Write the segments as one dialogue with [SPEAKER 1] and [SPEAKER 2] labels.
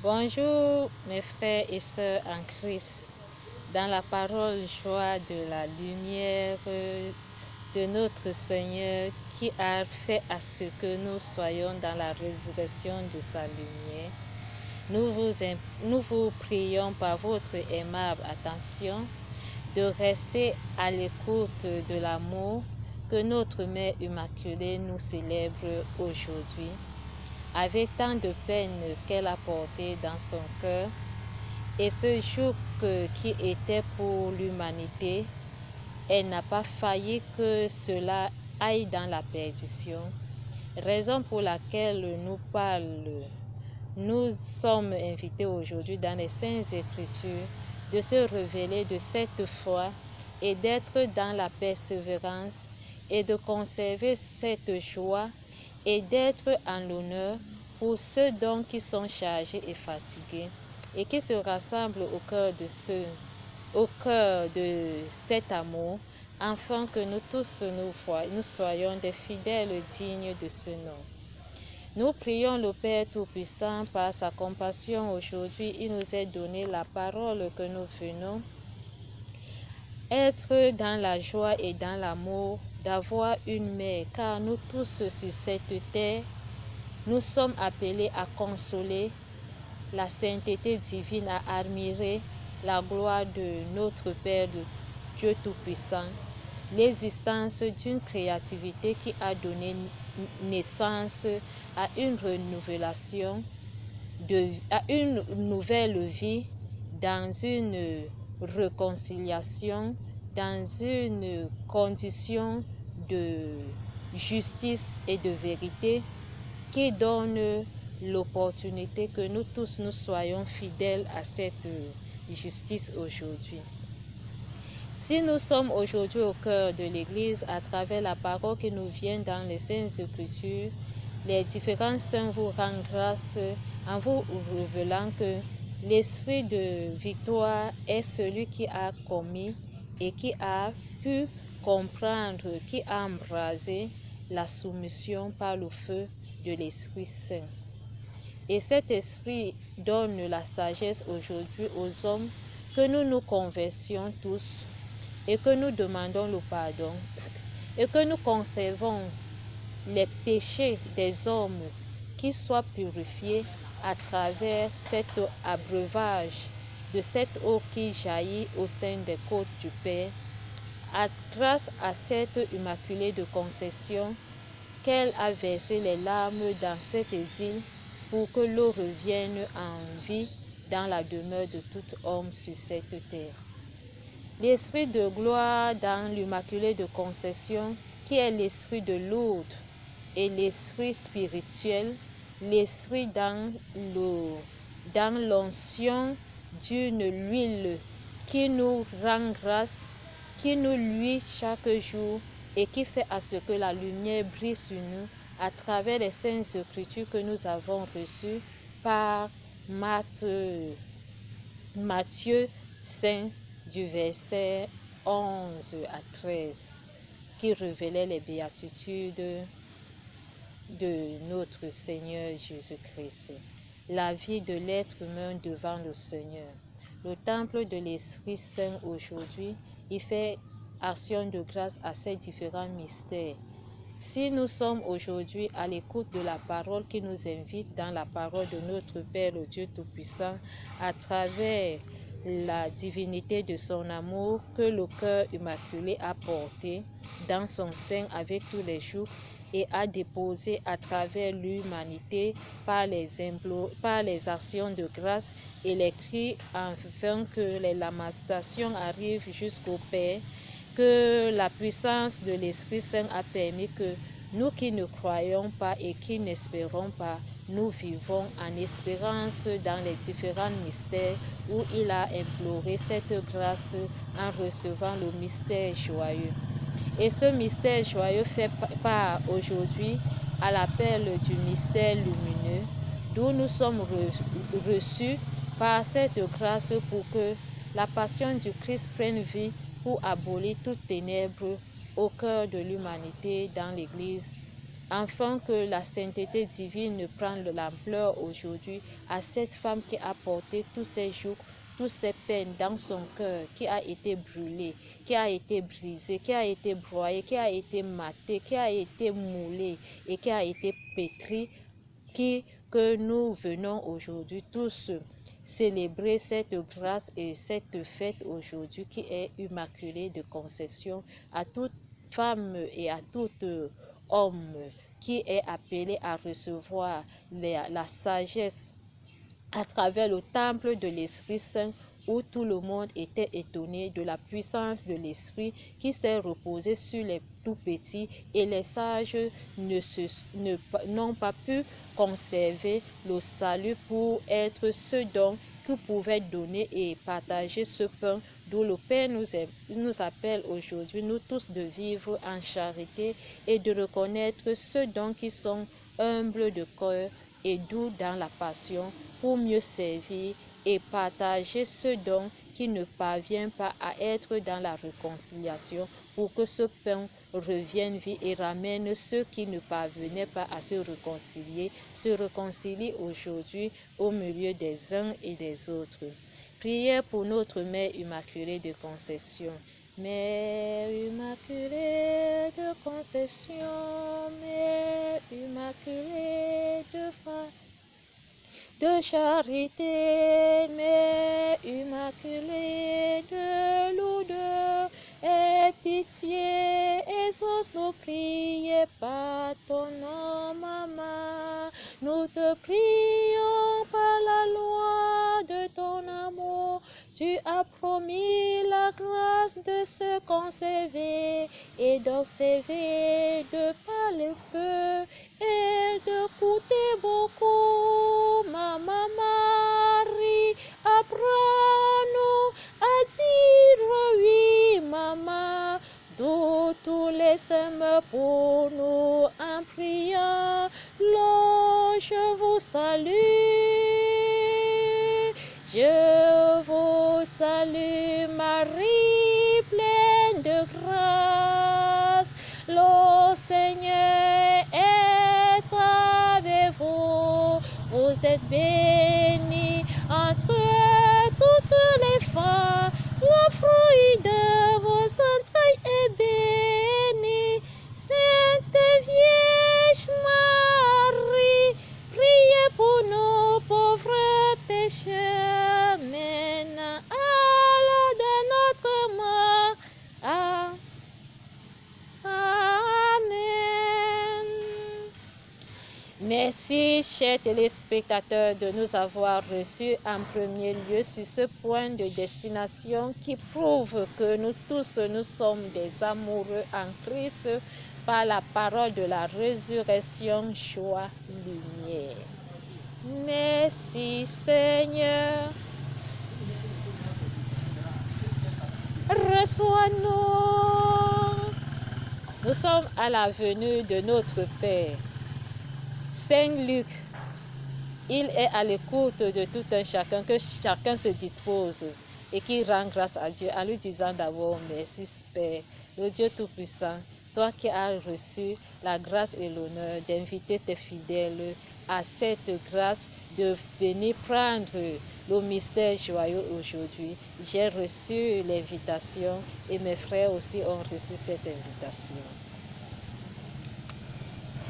[SPEAKER 1] Bonjour mes frères et sœurs en Christ. Dans la parole joie de la lumière de notre Seigneur qui a fait à ce que nous soyons dans la résurrection de sa lumière, nous vous prions par votre aimable attention de rester à l'écoute de l'amour que notre Mère Immaculée nous célèbre aujourd'hui. Avec tant de peine qu'elle a porté dans son cœur, et ce jour qui était pour l'humanité, elle n'a pas failli que cela aille dans la perdition, raison pour laquelle nous sommes invités aujourd'hui dans les Saintes Écritures de se révéler de cette foi et d'être dans la persévérance et de conserver cette joie et d'être en l'honneur pour ceux donc qui sont chargés et fatigués et qui se rassemblent au cœur de cet amour, afin que nous tous nous soyons des fidèles dignes de ce nom. Nous prions le Père Tout-Puissant par sa compassion aujourd'hui. Il nous a donné la parole que nous venons être dans la joie et dans l'amour, d'avoir une mère, car nous tous sur cette terre, nous sommes appelés à consoler la sainteté divine, à admirer la gloire de notre Père, de Dieu Tout-Puissant, l'existence d'une créativité qui a donné naissance à une renouvelation, à une nouvelle vie, dans une réconciliation, dans une condition de justice et de vérité qui donne l'opportunité que nous tous nous soyons fidèles à cette justice aujourd'hui. Si nous sommes aujourd'hui au cœur de l'Église à travers la parole qui nous vient dans les Saintes Écritures, les différents saints vous rendent grâce en vous révélant que l'esprit de victoire est celui qui a commis et qui a pu comprendre, qui a embrasé la soumission par le feu de l'Esprit Saint. Et cet esprit donne la sagesse aujourd'hui aux hommes que nous nous conversions tous et que nous demandons le pardon et que nous conservons les péchés des hommes qui soient purifiés à travers cet abreuvage de cette eau qui jaillit au sein des côtes du Père, grâce à cette Immaculée de Conception qu'elle a versé les larmes dans cet exil pour que l'eau revienne en vie dans la demeure de tout homme sur cette terre. L'esprit de gloire dans l'Immaculée de Conception, qui est l'esprit de Lourdes et l'esprit spirituel, l'esprit dans l'onction d'une huile qui nous rend grâce, qui nous luit chaque jour et qui fait à ce que la lumière brille sur nous à travers les Saintes Écritures que nous avons reçues par Matthieu 5 du verset 11 à 13 qui révélait les béatitudes de notre Seigneur Jésus-Christ. La vie de l'être humain devant le Seigneur. Le temple de l'Esprit Saint aujourd'hui, il fait action de grâce à ces différents mystères. Si nous sommes aujourd'hui à l'écoute de la parole qui nous invite dans la parole de notre Père, le Dieu Tout-Puissant, à travers la divinité de son amour que le cœur immaculé a porté dans son sein avec tous les jours et a déposé à travers l'humanité par les actions de grâce et les cris afin que les lamentations arrivent jusqu'au Père, que la puissance de l'Esprit Saint a permis que nous qui ne croyons pas et qui n'espérons pas, nous vivons en espérance dans les différents mystères où il a imploré cette grâce en recevant le mystère joyeux. Et ce mystère joyeux fait part aujourd'hui à l'appel du mystère lumineux, d'où nous sommes reçus par cette grâce pour que la passion du Christ prenne vie pour abolir toutes ténèbres au cœur de l'humanité dans l'Église, afin que la sainteté divine prenne l'ampleur aujourd'hui à cette femme qui a porté tous ses jours, toutes ses peines dans son cœur, qui a été brûlée, qui a été brisée, qui a été broyée, qui a été matée, qui a été moulée et qui a été pétrie, que nous venons aujourd'hui tous célébrer cette grâce et cette fête aujourd'hui qui est immaculée de conception, à toute femme et à tout homme qui est appelé à recevoir la sagesse à travers le temple de l'Esprit Saint, où tout le monde était étonné de la puissance de l'Esprit qui s'est reposé sur les tout petits, et les sages n'ont pas pu conserver le salut pour être ceux dont qui pouvaient donner et partager ce pain, d'où le Père nous appelle aujourd'hui, nous tous, de vivre en charité et de reconnaître ceux dont qui sont humbles de cœur et doux dans la passion, pour mieux servir et partager ce don qui ne parvient pas à être dans la réconciliation, pour que ce pain revienne vie et ramène ceux qui ne parvenaient pas à se réconcilier aujourd'hui au milieu des uns et des autres. Prière pour notre Mère Immaculée de Conception. Mère Immaculée de Conception, Mère Immaculée de charité, Mère Immaculée de lourdeur et pitié, exauce nos prières par ton nom, Maman. Nous te prions par la loi de ton amour. Tu as promis la grâce de se conserver et d'observer de par le feu et de coûter beaucoup. Maman Marie, apprends-nous à dire oui, maman. D'où tous les saints pour nous en priant. Lord, je vous salue. Je vous salue, Marie, pleine de grâce. Le Seigneur est avec vous. Vous êtes bénie entre toutes les femmes. Le fruit de vos entrailles est béni. Sainte Vierge Marie, priez pour nous pauvres pécheurs, maintenant à l'heure de notre mort. Amen. Merci, chers téléspectateurs, de nous avoir reçus en premier lieu sur ce point de destination qui prouve que nous tous, nous sommes des amoureux en Christ par la parole de la résurrection, joie, lumière. Merci, Seigneur. Reçois-nous. Nous sommes à la venue de notre Père. Saint Luc, il est à l'écoute de tout un chacun, que chacun se dispose et qui rend grâce à Dieu en lui disant d'abord merci Père, le Dieu Tout-Puissant, toi qui as reçu la grâce et l'honneur d'inviter tes fidèles à cette grâce de venir prendre le mystère joyeux aujourd'hui. J'ai reçu l'invitation et mes frères aussi ont reçu cette invitation.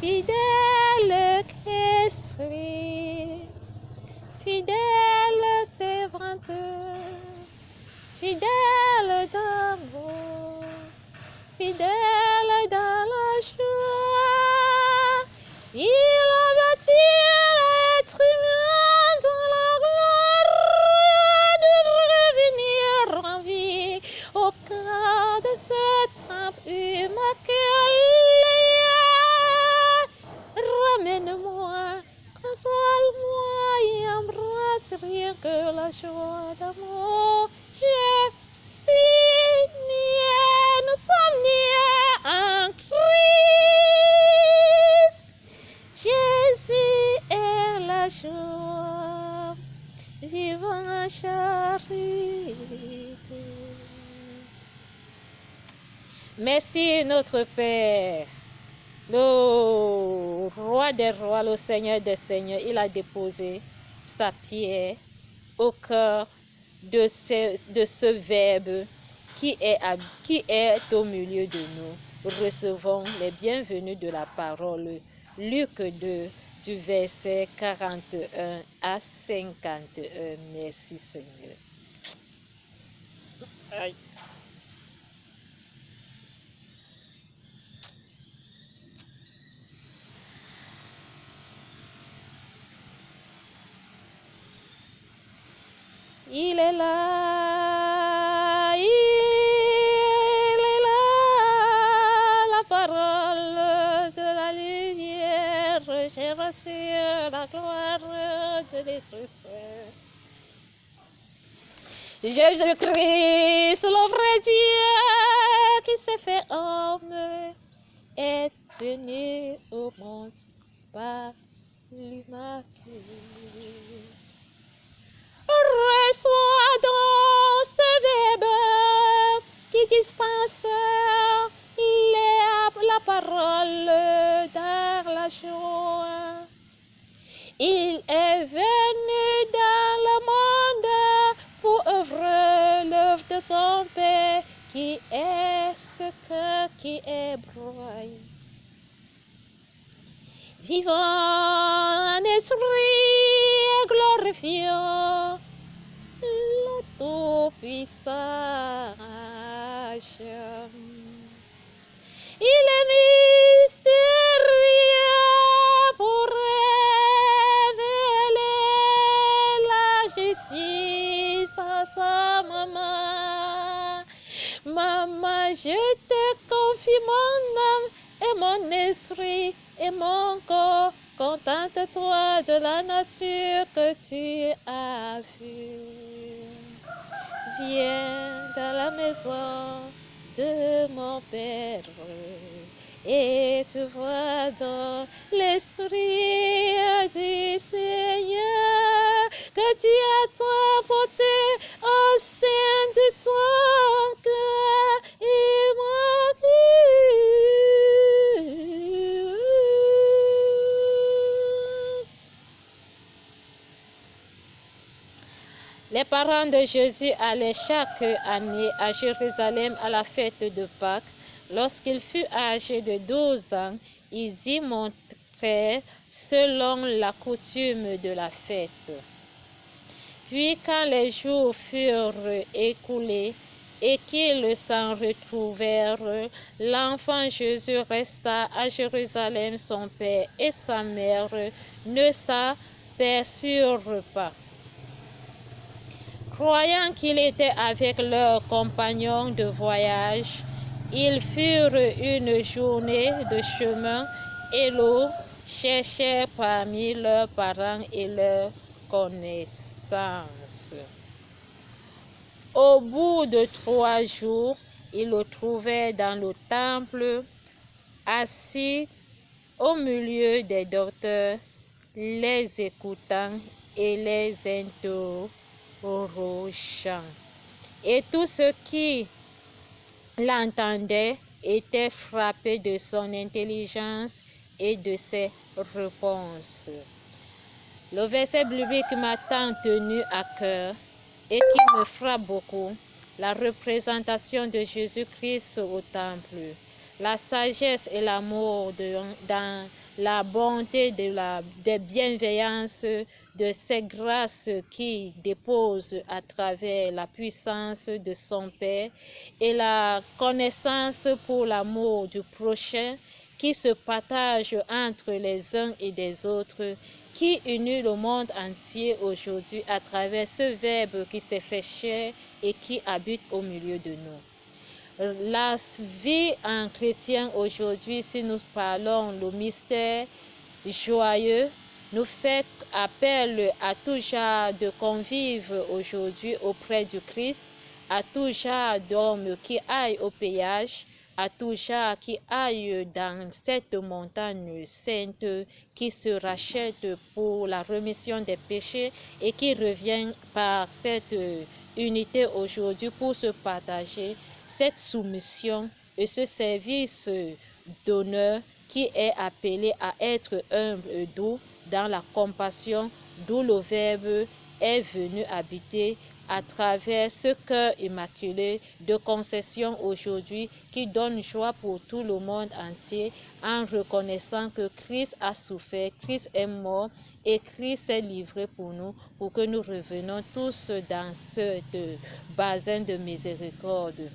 [SPEAKER 1] Fidèle Christ, fidèle servante, fidèle d'amour, fidèle dans la joie, il va-t-il être humain dans la gloire de revenir en vie au cœur de ce temple immaculé? Ramène-moi, console-moi et embrasse rien que la joie d'amour. Je suis niais, nous sommes niais en Christ. Jésus est la joie, vivant en charité. Merci notre Père. Le roi des rois, le Seigneur des seigneurs, il a déposé sa pierre au cœur de ce Verbe qui est au milieu de nous. Recevons les bienvenus de la parole. Luc 2, du verset 41 à 51. Merci Seigneur. Aïe. Il est là, il est là, la parole de la lumière, j'ai reçu la gloire de l'Esprit Saint. Jésus-Christ, le vrai Dieu qui s'est fait homme, est venu au monde par l'Immaculée. Reçois donc ce Verbe qui dispense la parole dans la joie. Il est venu dans le monde pour œuvrer l'œuvre de son Père qui est ce cœur qui est broyé. Vivant en esprit et glorifiant le Tout-Puissant. Il est mystérieux pour révéler la justice à sa maman. Maman, je te confie mon âme et mon esprit et mon corps. Contente-toi de la nature que tu as vue. Viens dans la maison de mon Père et tu vois dans l'esprit du Seigneur que tu as transporté au sein de ton cœur immaculé. Les parents de Jésus allaient chaque année à Jérusalem à la fête de Pâques. Lorsqu'il fut âgé de 12 ans, ils y montrèrent selon la coutume de la fête. Puis quand les jours furent écoulés et qu'ils s'en retrouvèrent, l'enfant Jésus resta à Jérusalem. Son père et sa mère ne s'aperçurent pas. Croyant qu'il était avec leurs compagnons de voyage, ils furent une journée de chemin et le cherchèrent parmi leurs parents et leurs connaissances. Au bout de 3 jours, ils le trouvèrent dans le temple, assis au milieu des docteurs, les écoutant et les interrogeant. Et tous ceux qui l'entendaient étaient frappés de son intelligence et de ses réponses. Le verset biblique m'a tant tenu à cœur et qui me frappe beaucoup, la représentation de Jésus-Christ au temple, la sagesse et l'amour dans la bonté des bienveillances de ces grâces qui déposent à travers la puissance de son Père et la connaissance pour l'amour du prochain qui se partage entre les uns et des autres, qui unit le monde entier aujourd'hui à travers ce Verbe qui s'est fait chair et qui habite au milieu de nous. La vie en chrétien aujourd'hui, si nous parlons le mystère joyeux, nous fait appel à tout genre de convives aujourd'hui auprès du Christ, à tout genre d'hommes qui aillent au péage, à tout genre qui aillent dans cette montagne sainte, qui se rachète pour la rémission des péchés et qui revient par cette unité aujourd'hui pour se partager cette soumission et ce service d'honneur qui est appelé à être humble et doux dans la compassion, d'où le Verbe est venu habiter à travers ce cœur immaculé de concession aujourd'hui qui donne joie pour tout le monde entier en reconnaissant que Christ a souffert, Christ est mort et Christ s'est livré pour nous, pour que nous revenions tous dans ce bassin de miséricorde.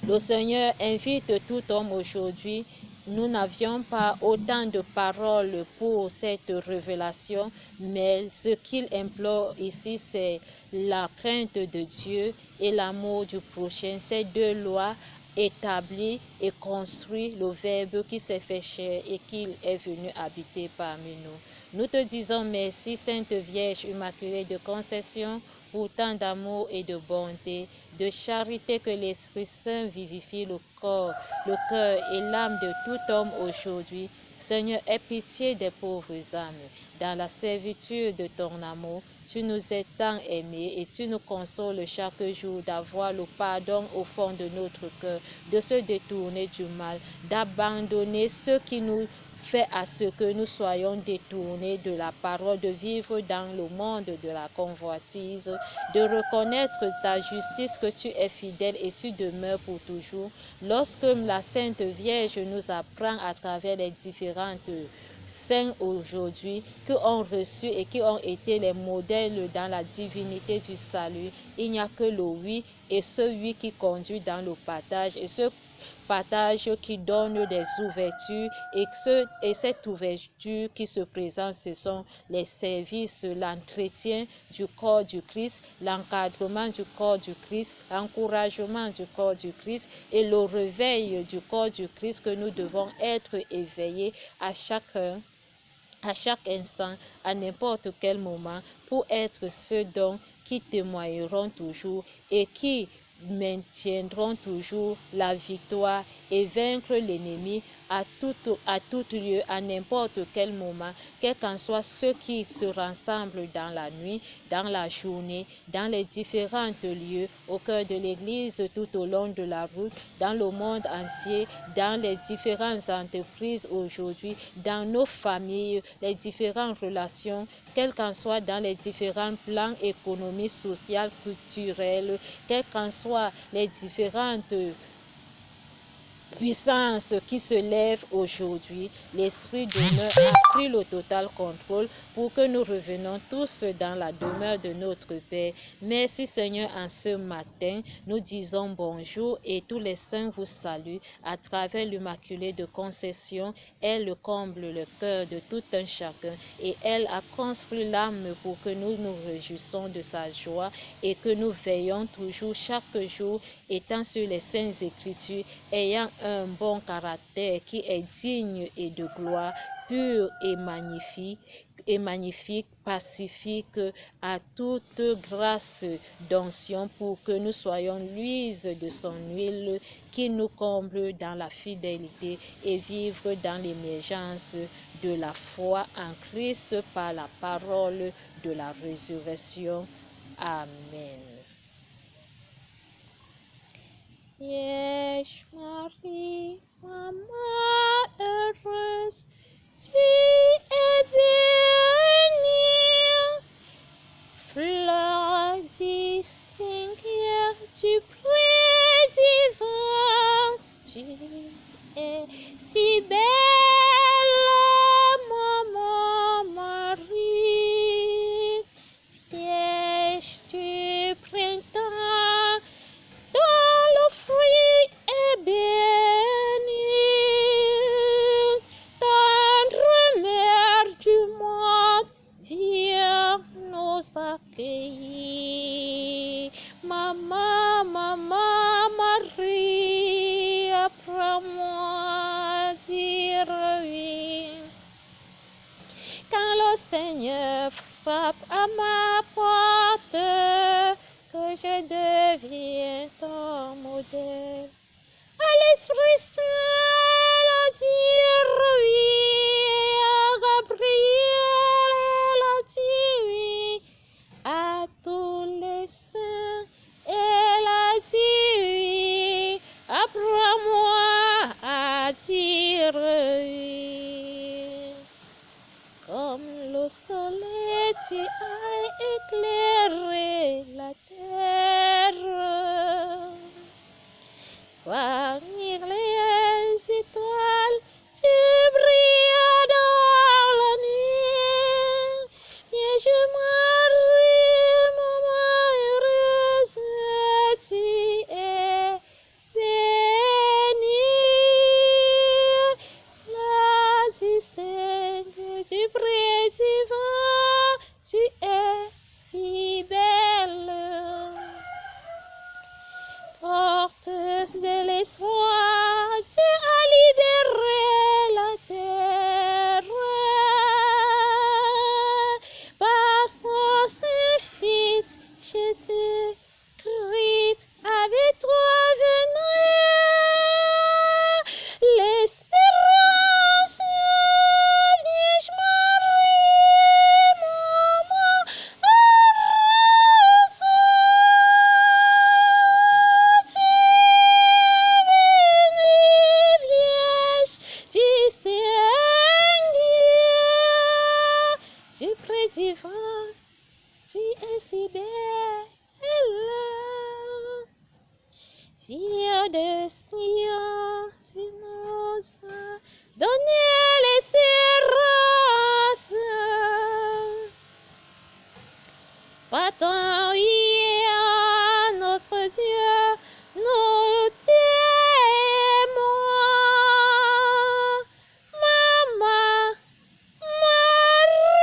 [SPEAKER 1] Le Seigneur invite tout homme aujourd'hui. Nous n'avions pas autant de paroles pour cette révélation, mais ce qu'il implore ici, c'est la crainte de Dieu et l'amour du prochain. Ces deux lois établies et construit le Verbe qui s'est fait chair et qui est venu habiter parmi nous. Nous te disons merci, Sainte Vierge Immaculée de Conception, pour tant d'amour et de bonté, de charité que l'Esprit Saint vivifie le corps, le cœur et l'âme de tout homme aujourd'hui. Seigneur, aie pitié des pauvres âmes. Dans la servitude de ton amour, tu nous as tant aimés et tu nous consoles chaque jour d'avoir le pardon au fond de notre cœur, de se détourner du mal, d'abandonner ce qui nous fait à ce que nous soyons détournés de la parole, de vivre dans le monde de la convoitise, de reconnaître ta justice, que tu es fidèle et tu demeures pour toujours. Lorsque la Sainte Vierge nous apprend à travers les différentes saints aujourd'hui, qui ont reçu et qui ont été les modèles dans la divinité du salut, il n'y a que le oui et ce oui qui conduit dans le partage et ce partage qui donne des ouvertures et cette ouverture qui se présente, ce sont les services, l'entretien du corps du Christ, l'encadrement du corps du Christ, l'encouragement du corps du Christ et le réveil du corps du Christ que nous devons être éveillés à chaque instant, à n'importe quel moment, pour être ceux dont qui témoigneront toujours et qui maintiendront toujours la victoire et vaincre l'ennemi à tout lieu, à n'importe quel moment, quels qu'en soient ceux qui se rassemblent dans la nuit, dans la journée, dans les différents lieux, au cœur de l'Église, tout au long de la route, dans le monde entier, dans les différentes entreprises aujourd'hui, dans nos familles, les différentes relations, quels qu'en soient dans les différents plans économiques, sociaux, culturels, quels qu'en soient les différentes puissance qui se lève aujourd'hui, l'Esprit demeure a pris le total contrôle pour que nous revenions tous dans la demeure de notre Père. Merci Seigneur, en ce matin, nous disons bonjour et tous les saints vous saluent à travers l'Immaculée de Conception. Elle comble le cœur de tout un chacun et elle a construit l'âme pour que nous nous réjouissons de sa joie et que nous veillons toujours chaque jour étant sur les saintes écritures, ayant un bon caractère qui est digne et de gloire, pur et magnifique, pacifique, à toute grâce d'onction pour que nous soyons l'huile de son huile qui nous comble dans la fidélité et vivre dans l'émergence de la foi en Christ par la parole de la résurrection. Amen. Vierge Marie, Maman heureuse, tu es bénie, fleur distinguée du pré divin, tu es si belle, Maman Marie, Vierge du printemps, dont le fruit est béni, tendre mère du monde, viens nous accueillir. Maman, Maman Marie, apprends-moi à dire oui. Quand le Seigneur frappe à ma porte, que je deviens ton modèle. À l'Esprit Saint, a dire oui, à Gabriel, elle a dit oui, à tous les saints, elle a dit oui, apprends-moi à dire oui. tu as éclairé la terre. Parmi les étoiles, tu brilles dans la nuit. Et je m'arrive, maman heureuse, tu es bénie. La distingue du près divin, tu es si belle. Porteuse de l'espoir, tu as libéré la terre. Par son Saint-Fils, Jésus-Christ, avec toi venir. L'espérance, Vierge Marie, maman heureuse, tu es bénie, Vierge distinguée du près divin, tu es si belle. Fille de Sion, tu nous as donné l'espérance. Partons, oui, à notre Dieu, nous t'aimons. Maman Marie.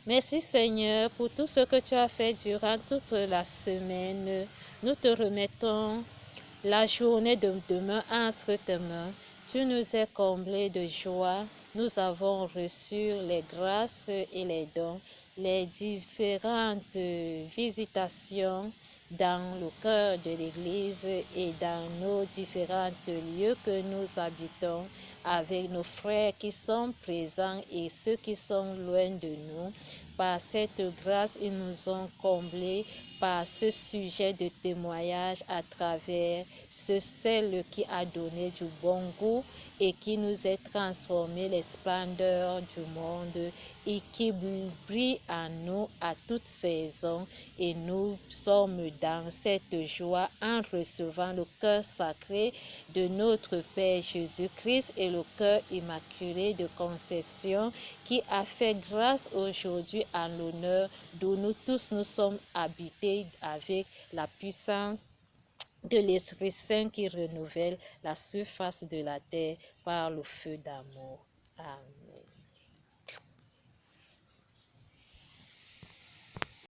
[SPEAKER 1] Merci Seigneur pour tout ce que tu as fait durant toute la semaine. Nous te remettons la journée de demain entre tes mains. Tu nous es comblés de joie. Nous avons reçu les grâces et les dons, les différentes visitations dans le cœur de l'Église et dans nos différents lieux que nous habitons avec nos frères qui sont présents et ceux qui sont loin de nous. Par cette grâce, ils nous ont comblés par ce sujet de témoignage à travers ce sel qui a donné du bon goût et qui nous est transformé les splendeurs du monde et qui brille en nous à toute saison. Et nous sommes dans cette joie en recevant le cœur sacré de notre Père Jésus-Christ et le cœur immaculé de Conception qui a fait grâce aujourd'hui en l'honneur d'où nous tous nous sommes habités avec la puissance de l'Esprit Saint qui renouvelle la surface de la terre par le feu d'amour. Amen.